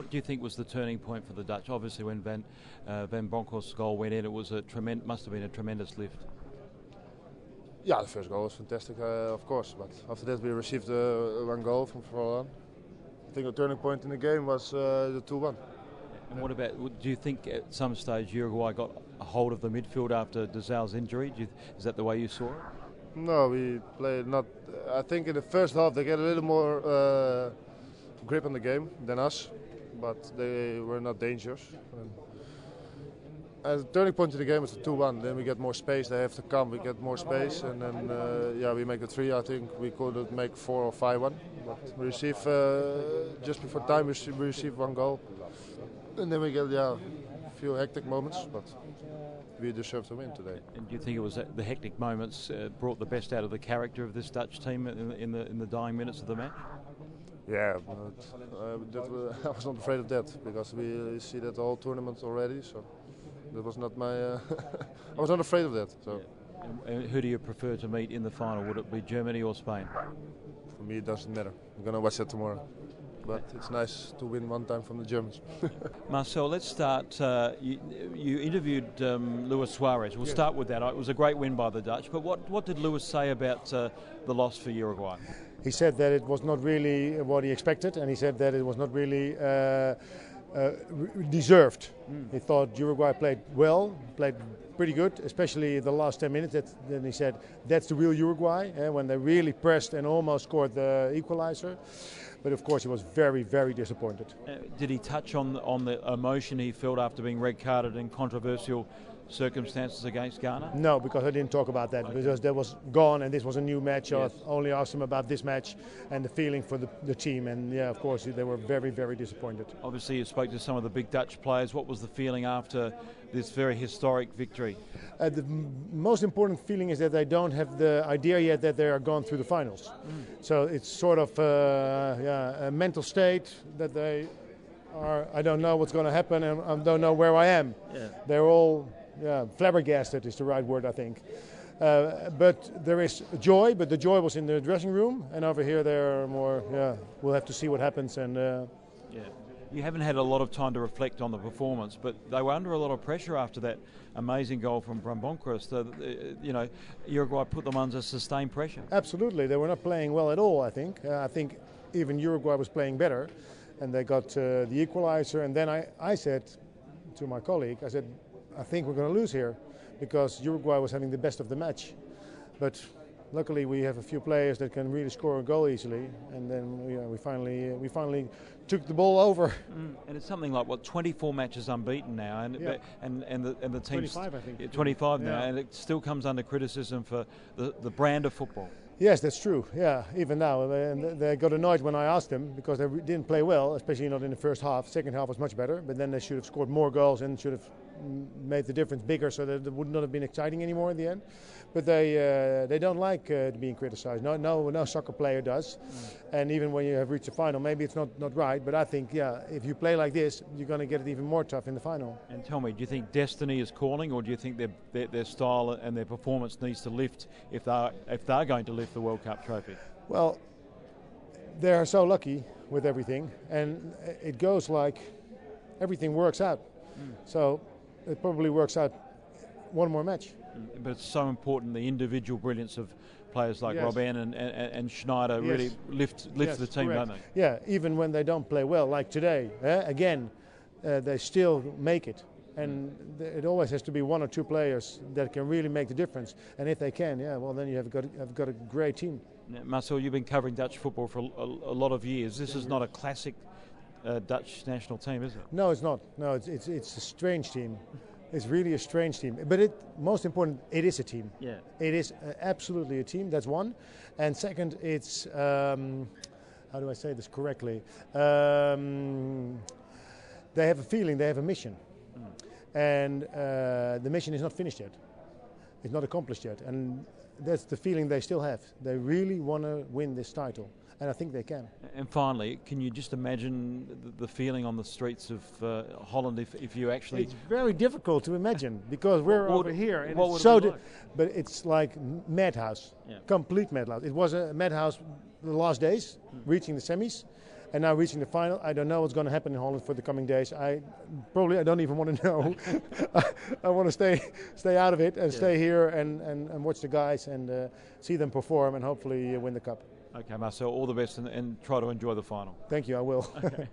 What do you think was the turning point for the Dutch? Obviously, when Van Bronckhorst's goal went in, it was must have been a tremendous lift. Yeah, the first goal was fantastic, of course. But after that, we received one goal from Holland. I think the turning point in the game was the 2-1. And what about? Do you think at some stage Uruguay got a hold of the midfield after Dezal's injury? Is that the way you saw it? No, we played not. I think in the first half they get a little more grip on the game than us, but they were not dangerous. And the turning point in the game was the 2-1. Then we get more space. They have to come. We get more space, and then we make the 3. I think we could make 4 or 5-1. But we receive just before time. We receive one goal, and then we get a few hectic moments, but we deserve to win today. And do you think it was the hectic moments brought the best out of the character of this Dutch team in the dying minutes of the match? Yeah, but I was not afraid of that because we see that the whole tournament already. So that was not my. I was not afraid of that. So. Yeah. And who do you prefer to meet in the final? Would it be Germany or Spain? For me, it doesn't matter. I'm gonna watch that tomorrow. But it's nice to win one time from the Germans. Marcel, let's start. You interviewed Luis Suarez. We'll start with that. It was a great win by the Dutch. But what did Luis say about the loss for Uruguay? He said that it was not really what he expected, and he said that it was not really deserved. He thought Uruguay played well, played pretty good, especially the last 10 minutes. Then he said that's the real Uruguay, when they really pressed and almost scored the equalizer. But of course he was very, very disappointed. Did he touch on the emotion he felt after being red carded in controversial circumstances against Ghana? No, because I didn't talk about that, because that was gone and this was a new match. Yes. I only asked him about this match and the feeling for the team, and yeah, of course they were very, very disappointed. Obviously you spoke to some of the big Dutch players. What was the feeling after this very historic victory? The most important feeling is that they don't have the idea yet that they are gone through the finals. So it's sort of a mental state that they are, I don't know what's going to happen and I don't know where I am. Yeah. They're all flabbergasted is the right word, I think. But there is joy, but the joy was in the dressing room, and over here they're more, we'll have to see what happens. And you haven't had a lot of time to reflect on the performance, but they were under a lot of pressure after that amazing goal from Van Bronckhorst. Uruguay put them under sustained pressure. Absolutely, they were not playing well at all, I think. I think even Uruguay was playing better, and they got the equalizer, and then I said to my colleague, I said, I think we're going to lose here because Uruguay was having the best of the match. But luckily we have a few players that can really score a goal easily, and then we finally took the ball over. And it's something like 24 matches unbeaten now, and the team's 25, I think. 25 now, and it still comes under criticism for the brand of football. Yes, that's true. Yeah, even now. And they got annoyed when I asked them because they didn't play well, especially not in the first half. Second half was much better, but then they should have scored more goals and should have made the difference bigger so that it would not have been exciting anymore in the end. But they don't like being criticized. No soccer player does. And even when you have reached the final, maybe it's not right, but I think, if you play like this, you're going to get it even more tough in the final. And tell me, do you think destiny is calling, or do you think their style and their performance needs to lift if they're going to lift the World Cup trophy? Well, they are so lucky with everything, and it goes like everything works out. So it probably works out one more match. But it's so important, the individual brilliance of players like Robben and Schneider really lift the team, correct. don't they? Yeah, even when they don't play well, like today, again, they still make it. And it always has to be one or two players that can really make the difference. And if they can, well, then you have got a great team. Now, Marcel, you've been covering Dutch football for a lot of years. This is not a classic Dutch national team, is it? No, it's not. No, it's a strange team. It's really a strange team. But most important, it is a team. Yeah. It is absolutely a team. That's one. And second, it's how do I say this correctly? They have a feeling. They have a mission. And the mission is not finished yet. It's not accomplished yet. And that's the feeling they still have. They really want to win this title. And I think they can. And finally, can you just imagine the feeling on the streets of Holland if you actually... It's very difficult to imagine because we're over here. And what would it be like? But it's like madhouse, complete madhouse. It was a madhouse the last days, reaching the semis. and now reaching the final. I don't know what's going to happen in Holland for the coming days. I don't even want to know. I want to stay out of it and stay here and watch the guys and see them perform and hopefully win the cup. Okay, Marcel, all the best and try to enjoy the final. Thank you, I will. Okay.